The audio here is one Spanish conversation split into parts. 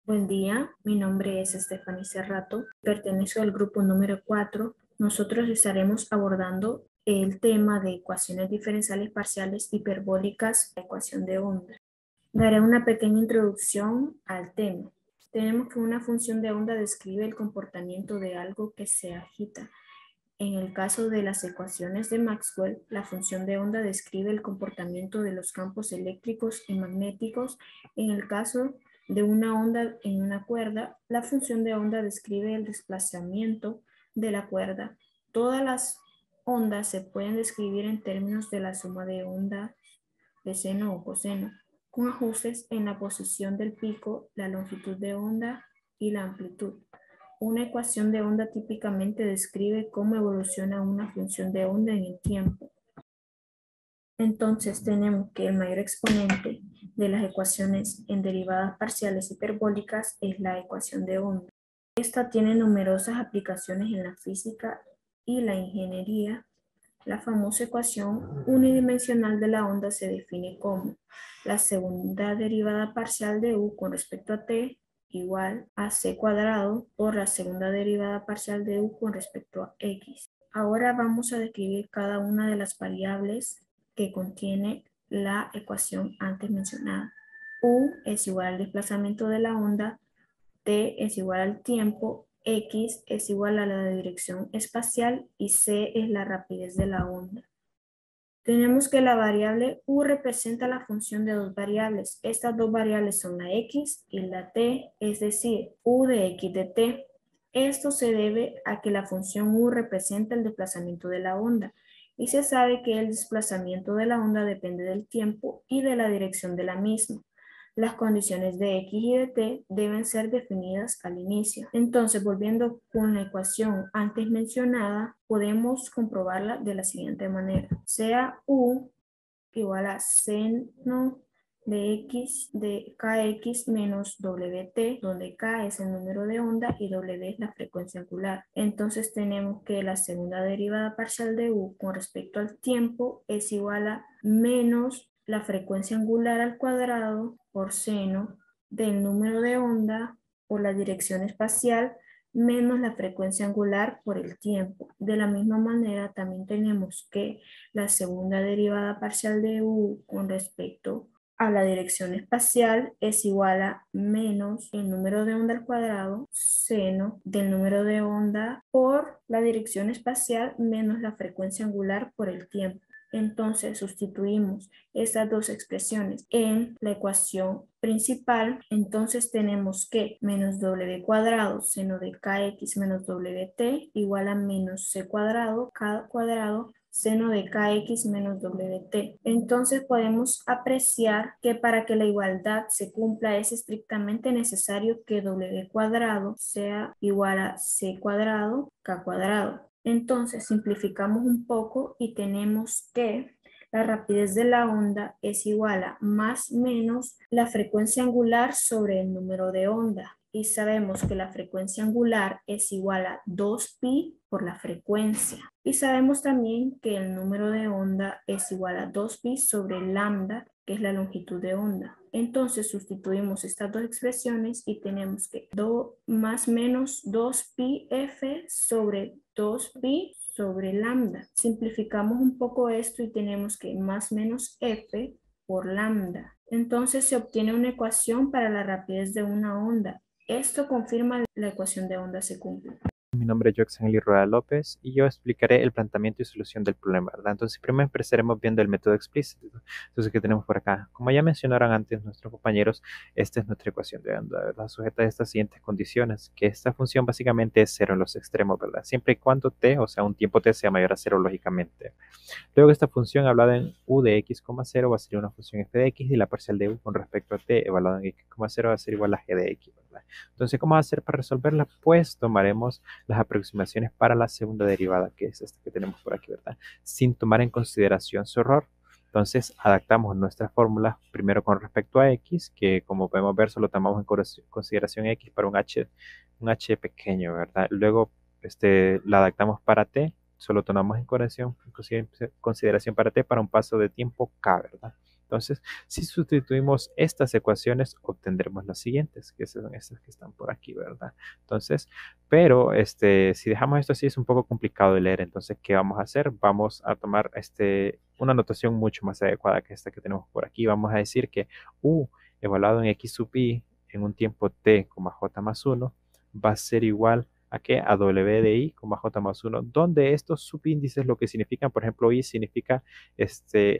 Buen día, mi nombre es Stephanie Cerrato, pertenezco al grupo número 4. Nosotros estaremos abordando el tema de ecuaciones diferenciales parciales hiperbólicas, la ecuación de onda. Daré una pequeña introducción al tema. Tenemos que una función de onda describe el comportamiento de algo que se agita. En el caso de las ecuaciones de Maxwell, la función de onda describe el comportamiento de los campos eléctricos y magnéticos. En el caso de una onda en una cuerda, la función de onda describe el desplazamiento de la cuerda. Todas las ondas se pueden describir en términos de la suma de ondas de seno o coseno, con ajustes en la posición del pico, la longitud de onda y la amplitud. Una ecuación de onda típicamente describe cómo evoluciona una función de onda en el tiempo. Entonces tenemos que el mayor exponente de las ecuaciones en derivadas parciales hiperbólicas es la ecuación de onda. Esta tiene numerosas aplicaciones en la física y la ingeniería. La famosa ecuación unidimensional de la onda se define como la segunda derivada parcial de u con respecto a t igual a c cuadrado por la segunda derivada parcial de u con respecto a x. Ahora vamos a describir cada una de las variables que contiene la ecuación antes mencionada. U es igual al desplazamiento de la onda, t es igual al tiempo, x es igual a la dirección espacial y c es la rapidez de la onda. Tenemos que la variable u representa la función de dos variables. Estas dos variables son la x y la t, es decir, u de x de t. Esto se debe a que la función u representa el desplazamiento de la onda y se sabe que el desplazamiento de la onda depende del tiempo y de la dirección de la misma. Las condiciones de x y de t deben ser definidas al inicio. Entonces, volviendo con la ecuación antes mencionada, podemos comprobarla de la siguiente manera. Sea u igual a seno de x de kx menos wt, donde k es el número de onda y w es la frecuencia angular. Entonces tenemos que la segunda derivada parcial de u con respecto al tiempo es igual a menos la frecuencia angular al cuadrado por seno del número de onda por la dirección espacial menos la frecuencia angular por el tiempo. De la misma manera, también tenemos que la segunda derivada parcial de u con respecto a la dirección espacial es igual a menos el número de onda al cuadrado seno del número de onda por la dirección espacial menos la frecuencia angular por el tiempo. Entonces sustituimos estas dos expresiones en la ecuación principal. Entonces tenemos que menos w cuadrado seno de kx menos wt igual a menos c cuadrado k cuadrado seno de kx menos wt. Entonces podemos apreciar que para que la igualdad se cumpla es estrictamente necesario que w cuadrado sea igual a c cuadrado k cuadrado. Entonces simplificamos un poco y tenemos que la rapidez de la onda es igual a más menos la frecuencia angular sobre el número de onda. Y sabemos que la frecuencia angular es igual a 2pi por la frecuencia. Y sabemos también que el número de onda es igual a 2pi sobre lambda, que es la longitud de onda. Entonces sustituimos estas dos expresiones y tenemos que más menos 2pi f sobre 2pi sobre lambda. Simplificamos un poco esto y tenemos que más menos f por lambda. Entonces se obtiene una ecuación para la rapidez de una onda. Esto confirma la ecuación de onda se cumple. Mi nombre es Joxanely Rueda López y yo explicaré el planteamiento y solución del problema, ¿verdad? Entonces, primero empezaremos viendo el método explícito. Entonces, ¿qué tenemos por acá? Como ya mencionaron antes nuestros compañeros, esta es nuestra ecuación de onda, ¿verdad? Sujeta a estas siguientes condiciones, que esta función básicamente es cero en los extremos, ¿verdad? Siempre y cuando t, o sea, un tiempo t sea mayor a cero, lógicamente. Luego esta función hablada en u de x, 0 va a ser una función f de x y la parcial de u con respecto a t evaluada en x, 0 va a ser igual a g de x, ¿verdad? Entonces, ¿cómo va a ser para resolverla? Pues tomaremos las aproximaciones para la segunda derivada, que es esta que tenemos por aquí, ¿verdad? Sin tomar en consideración su error. Entonces, adaptamos nuestra fórmula primero con respecto a x, que como podemos ver, solo tomamos en consideración x para un h pequeño, ¿verdad? Luego, la adaptamos para t, solo tomamos en consideración para t para un paso de tiempo k, ¿verdad? Entonces, si sustituimos estas ecuaciones, obtendremos las siguientes, que son estas que están por aquí, ¿verdad? Entonces, pero si dejamos esto así es un poco complicado de leer. Entonces, ¿qué vamos a hacer? Vamos a tomar una notación mucho más adecuada que esta que tenemos por aquí. Vamos a decir que U evaluado en x sub i en un tiempo t, j más 1 va a ser igual ¿a qué? A w de i, j más 1, donde estos subíndices lo que significan, por ejemplo, i significa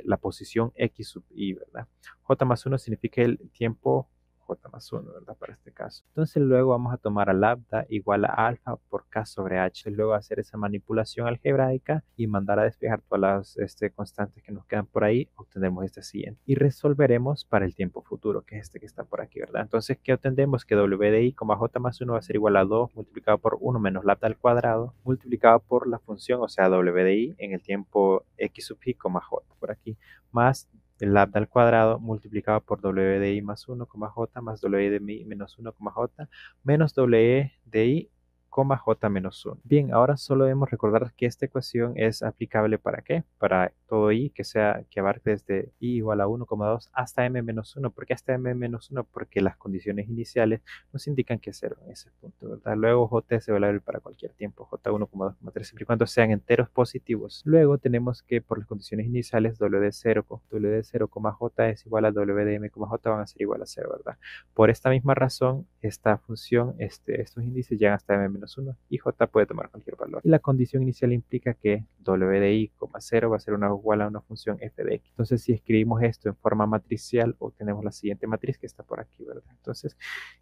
la posición x sub i, ¿verdad? J más 1 significa el tiempo j más 1, ¿verdad? Para este caso. Entonces luego vamos a tomar a lambda igual a alfa por k sobre h. Luego hacer esa manipulación algebraica y mandar a despejar todas las constantes que nos quedan por ahí. Obtendremos este siguiente. Y resolveremos para el tiempo futuro, que es este que está por aquí, ¿verdad? Entonces, ¿qué obtendremos? Que w de i, j más 1 va a ser igual a 2 multiplicado por 1 menos lambda al cuadrado multiplicado por la función, o sea, w de i en el tiempo x sub i, j por aquí, más el lambda al cuadrado multiplicado por w de i más 1, j más w de i menos 1, j menos w de i, j menos 1. Bien, ahora solo debemos recordar que esta ecuación es aplicable ¿para qué? Para todo i que abarque desde i igual a 1,2 hasta m menos 1. ¿Por qué hasta m menos 1? Porque las condiciones iniciales nos indican que es 0 en ese punto, ¿verdad? Luego j es evaluable para cualquier tiempo, j1, 2,3, siempre y cuando sean enteros positivos. Luego tenemos que por las condiciones iniciales w de 0, j es igual a w de m, j van a ser igual a 0, ¿verdad? Por esta misma razón, esta función, estos índices llegan hasta m menos 1 y j puede tomar cualquier valor. Y la condición inicial implica que w de i, 0 va a ser igual a una función f de x. Entonces, si escribimos esto en forma matricial, obtenemos la siguiente matriz que está por aquí, ¿verdad? Entonces,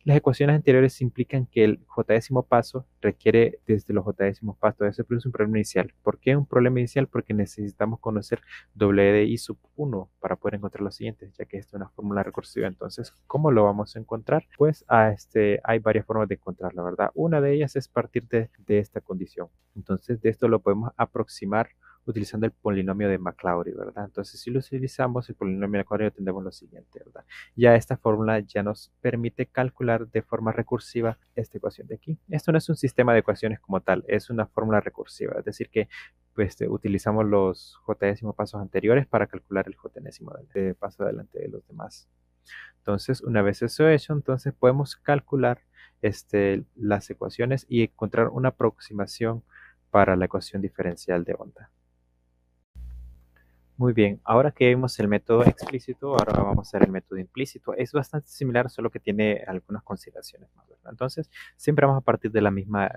las ecuaciones anteriores implican que el j-décimo paso requiere desde los j-décimos pasos, se produce un problema inicial. ¿Por qué un problema inicial? Porque necesitamos conocer w de i sub 1 para poder encontrar los siguientes, ya que esta es una fórmula recursiva. Entonces, ¿cómo lo vamos a encontrar? Pues hay varias formas de encontrarla, ¿verdad? Una de ellas es partir de esta condición. Entonces, de esto lo podemos aproximar utilizando el polinomio de Maclaurin, ¿verdad? Entonces, si lo utilizamos, el polinomio de Maclaurin, tendremos lo siguiente, ¿verdad? Ya esta fórmula ya nos permite calcular de forma recursiva esta ecuación de aquí. Esto no es un sistema de ecuaciones como tal, es una fórmula recursiva, es decir que pues, utilizamos los j-décimos pasos anteriores para calcular el j-décimo paso adelante de los demás. Entonces, una vez eso hecho, entonces podemos calcular las ecuaciones y encontrar una aproximación para la ecuación diferencial de onda. Muy bien, ahora que vimos el método explícito, ahora vamos a hacer el método implícito. Es bastante similar, solo que tiene algunas consideraciones más, ¿verdad? Entonces, siempre vamos a partir de la misma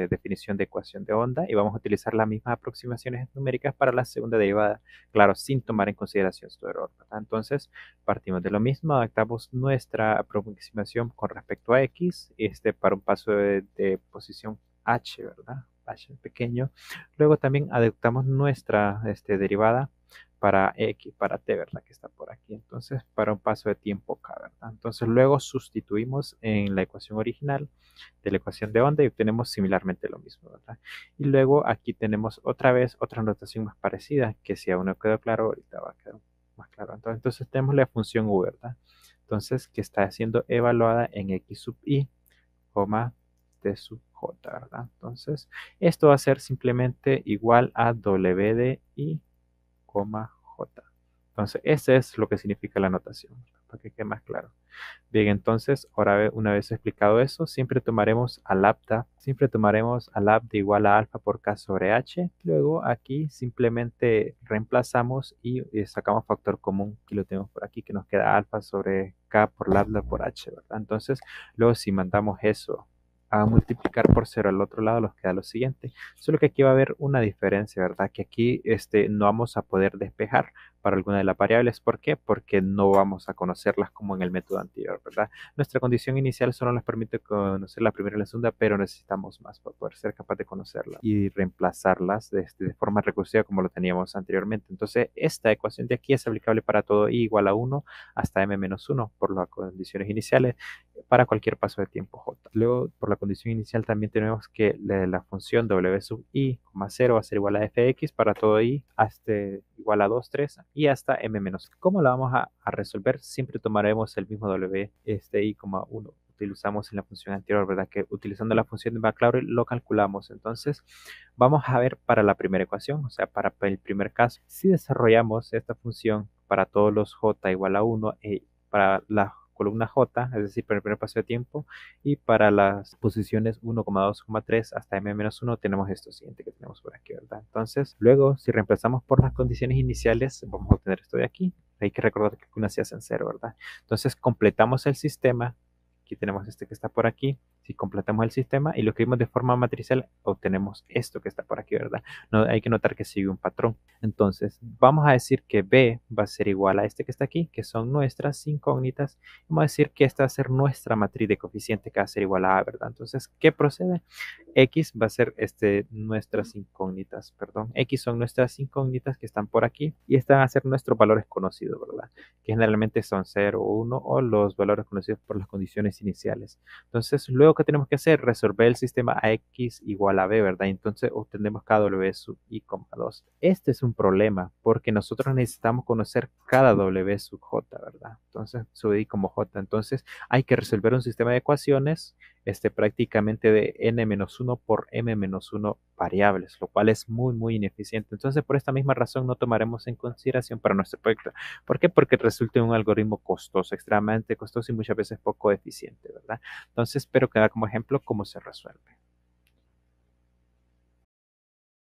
definición de ecuación de onda y vamos a utilizar las mismas aproximaciones numéricas para la segunda derivada, claro, sin tomar en consideración su error, ¿verdad? Entonces, partimos de lo mismo, adaptamos nuestra aproximación con respecto a x, para un paso de posición h, ¿verdad? H pequeño. Luego también adaptamos nuestra derivada para x, para t, ¿verdad? Que está por aquí. Entonces, para un paso de tiempo k, ¿verdad? Entonces, luego sustituimos en la ecuación original de la ecuación de onda y obtenemos similarmente lo mismo, ¿verdad? Y luego aquí tenemos otra vez otra notación más parecida, que si aún no quedó claro, ahorita va a quedar más claro. Entonces tenemos la función u, ¿verdad? Entonces, que está siendo evaluada en x sub i, t sub j, ¿verdad? Entonces, esto va a ser simplemente igual a w de i, j. Entonces, ese es lo que significa la notación, para que quede más claro. Bien, entonces, ahora una vez explicado eso, siempre tomaremos a lambda igual a alfa por k sobre h. Luego aquí simplemente reemplazamos y sacamos factor común. Aquí lo tenemos por aquí, que nos queda alfa sobre k por lambda por h, ¿verdad? Entonces, luego si mandamos eso a multiplicar por 0 al otro lado, nos queda lo siguiente. Solo que aquí va a haber una diferencia, ¿verdad? Que aquí no vamos a poder despejar para alguna de las variables. ¿Por qué? Porque no vamos a conocerlas como en el método anterior, ¿verdad? Nuestra condición inicial solo nos permite conocer la primera y la segunda, pero necesitamos más para poder ser capaz de conocerlas y reemplazarlas de forma recursiva como lo teníamos anteriormente. Entonces, esta ecuación de aquí es aplicable para todo i igual a 1 hasta m-1 por las condiciones iniciales para cualquier paso de tiempo j. Luego, por la condición inicial también tenemos que la función w sub i, 0 va a ser igual a fx para todo i hasta igual a 2, 3 y hasta m menos. ¿Cómo la vamos a resolver? Siempre tomaremos el mismo w i, 1. Utilizamos en la función anterior, ¿verdad? Que utilizando la función de Maclaurin lo calculamos. Entonces, vamos a ver para la primera ecuación, o sea, para el primer caso, si desarrollamos esta función para todos los j igual a 1 para la columna j, es decir, para el primer espacio de tiempo, y para las posiciones 1, 2, 3 hasta m-1 tenemos esto siguiente que tenemos por aquí, ¿verdad? Entonces, luego, si reemplazamos por las condiciones iniciales, vamos a obtener esto de aquí. Hay que recordar que una se hace en 0, ¿verdad? Entonces, completamos el sistema. Aquí tenemos este que está por aquí. Si completamos el sistema y lo escribimos de forma matricial, obtenemos esto que está por aquí, ¿verdad? No, hay que notar que sigue un patrón. Entonces, vamos a decir que B va a ser igual a este que está aquí, que son nuestras incógnitas. Vamos a decir que esta va a ser nuestra matriz de coeficiente, que va a ser igual a A, ¿verdad? Entonces, ¿qué procede? X va a ser nuestras incógnitas, perdón. X son nuestras incógnitas que están por aquí y estas van a ser nuestros valores conocidos, ¿verdad? Que generalmente son 0 o 1 o los valores conocidos por las condiciones iniciales. Entonces, luego, ¿qué tenemos que hacer? Resolver el sistema a X igual a B, ¿verdad? Entonces, obtenemos KW sub I, 2. Este es un problema porque nosotros necesitamos conocer cada W sub J, ¿verdad? Entonces, sub I como J. Entonces, hay que resolver un sistema de ecuaciones prácticamente de n-1 por m-1 variables, lo cual es muy ineficiente. Entonces, por esta misma razón, no tomaremos en consideración para nuestro proyecto. ¿Por qué? Porque resulta un algoritmo costoso, extremadamente costoso y muchas veces poco eficiente, ¿verdad? Entonces, espero que da como ejemplo cómo se resuelve.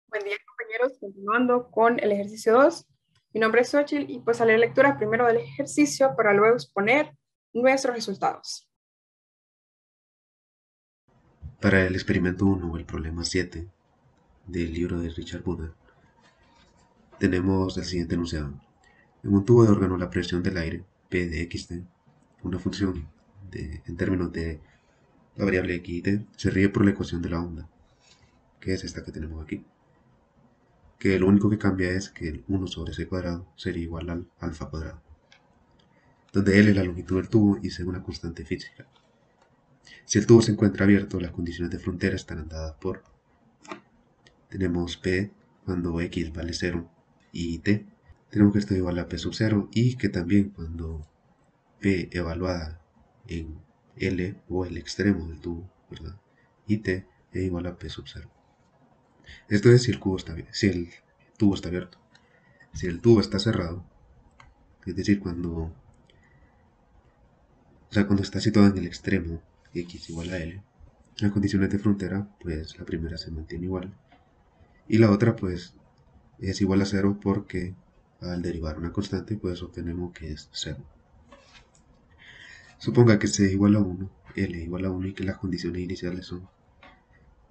Buen día, compañeros. Continuando con el ejercicio 2. Mi nombre es Xochitl y pues haré lectura primero del ejercicio para luego exponer nuestros resultados. Para el experimento 1 o el problema 7 del libro de Richard Buddha, tenemos el siguiente enunciado. En un tubo de órgano la presión del aire, P de xt, una función en términos de la variable x y t, se rige por la ecuación de la onda, que es esta que tenemos aquí, que lo único que cambia es que el 1 sobre c cuadrado sería igual al alfa cuadrado, donde L es la longitud del tubo y C una constante física. Si el tubo se encuentra abierto, las condiciones de frontera estarán dadas por, tenemos P cuando x vale 0 y t, tenemos que esto es igual a P sub 0 y que también cuando P evaluada en L o el extremo del tubo, ¿verdad? Y T es igual a P sub 0. Esto es si el tubo está abierto. Si el tubo está cerrado, es decir, cuando está situado en el extremo x igual a L, las condiciones de frontera, pues la primera se mantiene igual y la otra pues es igual a 0 porque al derivar una constante pues obtenemos que es 0. Suponga que C igual a 1, L igual a 1 y que las condiciones iniciales son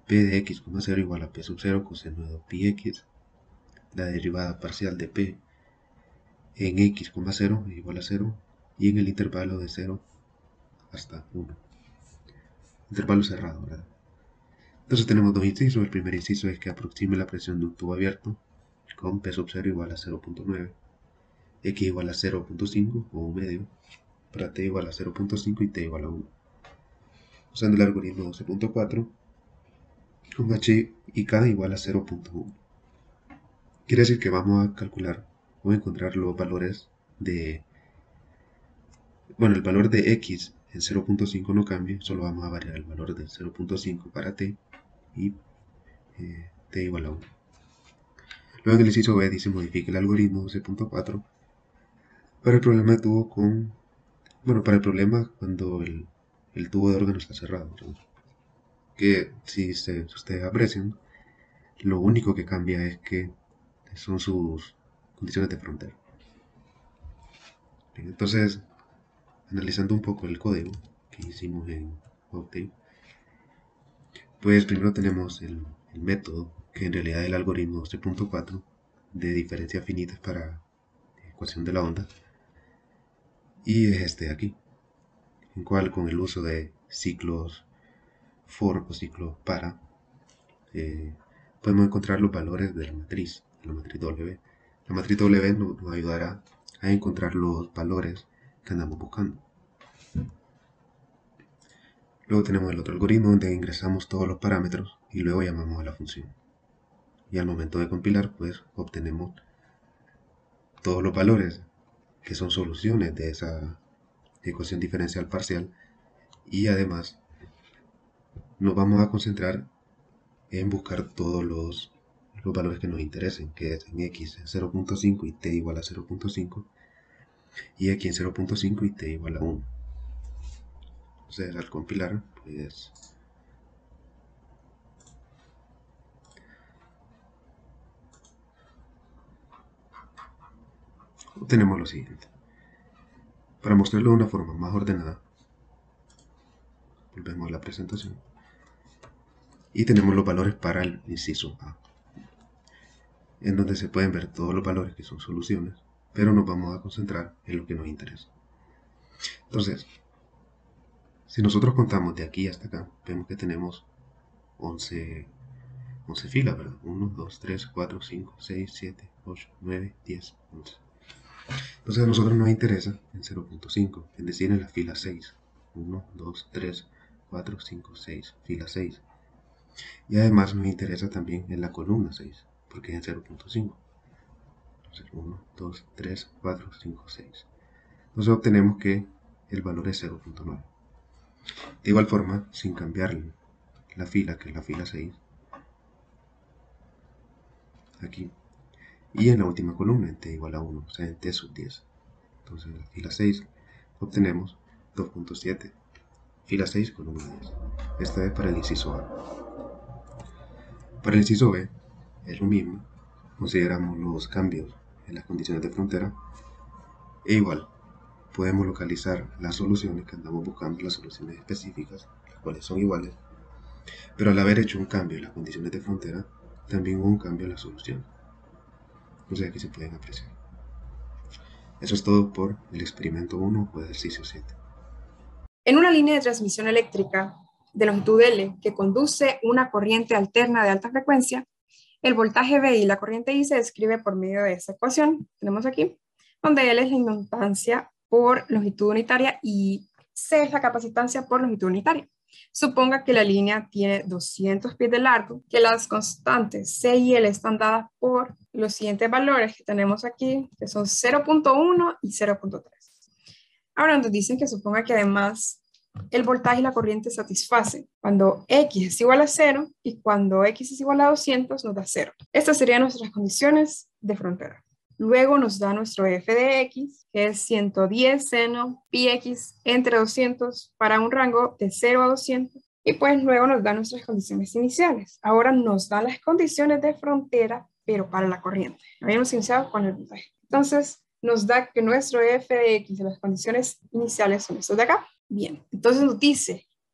P de x, 0 igual a P sub 0 coseno de pi x, la derivada parcial de P en x, 0 es igual a 0 y en el intervalo de 0 hasta 1. Intervalo cerrado, ¿verdad? Entonces tenemos dos incisos. El primer inciso es que aproxime la presión de un tubo abierto con P sub 0 igual a 0.9, x igual a 0.5 o 1 medio, para t igual a 0.5 y t igual a 1. Usando el algoritmo 12.4, con h y k igual a 0.1. Quiere decir que vamos a calcular o encontrar los valores de... Bueno, el valor de x en 0.5 no cambia, solo vamos a variar el valor de 0.5 para t y t igual a 1. Luego en el inciso B dice modifique el algoritmo 12.4 para el problema de tubo para el problema cuando el tubo de órgano está cerrado, ¿no? Que si ustedes aprecian, lo único que cambia es que son sus condiciones de frontera. Bien, entonces, analizando un poco el código que hicimos en Octave, pues primero tenemos el método, que en realidad es el algoritmo 12.4 de diferencias finitas para ecuación de la onda, y es este de aquí, en cual con el uso de ciclos for o ciclos para, podemos encontrar los valores de la matriz W. La matriz W nos ayudará a encontrar los valores que andamos buscando. Luego tenemos el otro algoritmo donde ingresamos todos los parámetros y luego llamamos a la función. Y al momento de compilar, pues obtenemos todos los valores que son soluciones de esa ecuación diferencial parcial, y además nos vamos a concentrar en buscar todos los valores que nos interesen, que es en x 0.5 y t igual a 0.5, y aquí en 0.5 y t igual a 1. Entonces al compilar, pues obtenemos lo siguiente. Para mostrarlo de una forma más ordenada, volvemos a la presentación y tenemos los valores para el inciso A, en donde se pueden ver todos los valores que son soluciones, pero nos vamos a concentrar en lo que nos interesa. Entonces, si nosotros contamos de aquí hasta acá, vemos que tenemos 11 filas, ¿verdad? 1, 2, 3, 4, 5, 6, 7, 8, 9, 10, 11. Entonces a nosotros nos interesa en 0.5, es decir, en la fila 6. 1, 2, 3, 4, 5, 6, fila 6. Y además nos interesa también en la columna 6, porque es en 0.5. Entonces 1, 2, 3, 4, 5, 6. Entonces obtenemos que el valor es 0.9. De igual forma, sin cambiar la fila, que es la fila 6, aquí, y en la última columna en t igual a 1, o sea en t sub 10. Entonces en la fila 6 obtenemos 2.7, fila 6, columna 10. Esta es para el inciso A. Para el inciso B es lo mismo, consideramos los cambios en las condiciones de frontera e igual podemos localizar las soluciones que andamos buscando, las soluciones específicas, las cuales son iguales, pero al haber hecho un cambio en las condiciones de frontera, también hubo un cambio en la solución. Entonces aquí se pueden apreciar. Eso es todo por el experimento 1 o ejercicio 7. En una línea de transmisión eléctrica de longitud L que conduce una corriente alterna de alta frecuencia, el voltaje V y la corriente I se describe por medio de esta ecuación, tenemos aquí, donde L es la inductancia por longitud unitaria y C es la capacitancia por longitud unitaria. Suponga que la línea tiene 200 pies de largo, que las constantes C y L están dadas por los siguientes valores que tenemos aquí, que son 0.1 y 0.3. Ahora nos dicen que suponga que además el voltaje y la corriente satisfacen cuando X es igual a 0 y cuando X es igual a 200 nos da 0. Estas serían nuestras condiciones de frontera. Luego nos da nuestro f de x, que es 110 seno pi x entre 200 para un rango de 0 a 200. Y pues luego nos da nuestras condiciones iniciales. Ahora nos dan las condiciones de frontera, pero para la corriente. Habíamos iniciado con el voltaje. Entonces nos da que nuestro f de x de las condiciones iniciales son estos de acá. Bien, entonces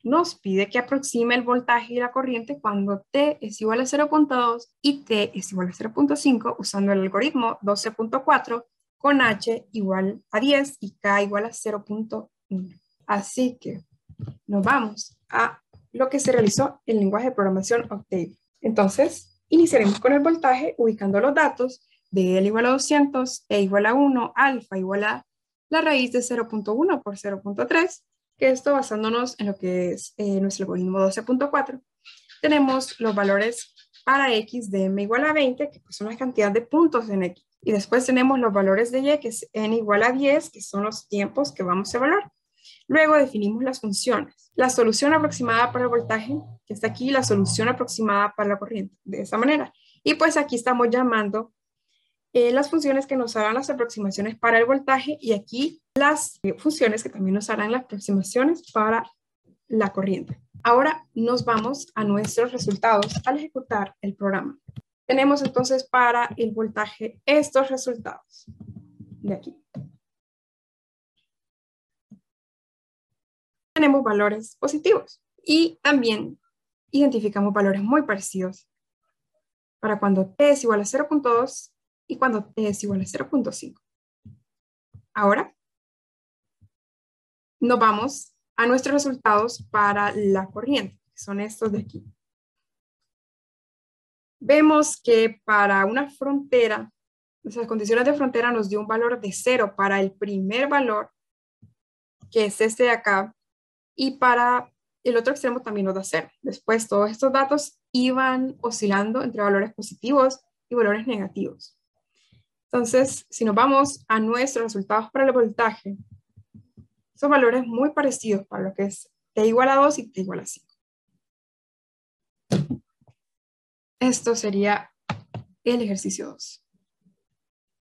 nos pide que aproxime el voltaje y la corriente cuando t es igual a 0.2 y t es igual a 0.5 usando el algoritmo 12.4 con h igual a 10 y k igual a 0.1. Así que nos vamos a lo que se realizó en el lenguaje de programación Octave. Entonces, iniciaremos con el voltaje ubicando los datos de L igual a 200, E igual a 1, alfa igual a la raíz de 0.1 por 0.3, que esto basándonos en lo que es nuestro algoritmo 12.4. Tenemos los valores para X de M igual a 20, que son la cantidad de puntos en X. Y después tenemos los valores de Y, que es N igual a 10, que son los tiempos que vamos a evaluar. Luego definimos las funciones. La solución aproximada para el voltaje, que está aquí, la solución aproximada para la corriente, de esa manera. Y pues aquí estamos llamando las funciones que nos harán las aproximaciones para el voltaje y aquí las funciones que también nos harán las aproximaciones para la corriente. Ahora nos vamos a nuestros resultados al ejecutar el programa. Tenemos entonces para el voltaje estos resultados de aquí. Tenemos valores positivos y también identificamos valores muy parecidos para cuando t es igual a 0.2 y cuando t es igual a 0.5. Ahora nos vamos a nuestros resultados para la corriente, que son estos de aquí. Vemos que para una frontera, nuestras condiciones de frontera nos dio un valor de 0 para el primer valor, que es este de acá, y para el otro extremo también nos da 0. Después todos estos datos iban oscilando entre valores positivos y valores negativos. Entonces, si nos vamos a nuestros resultados para el voltaje, son valores muy parecidos para lo que es t igual a 2 y t igual a 5. Esto sería el ejercicio 2.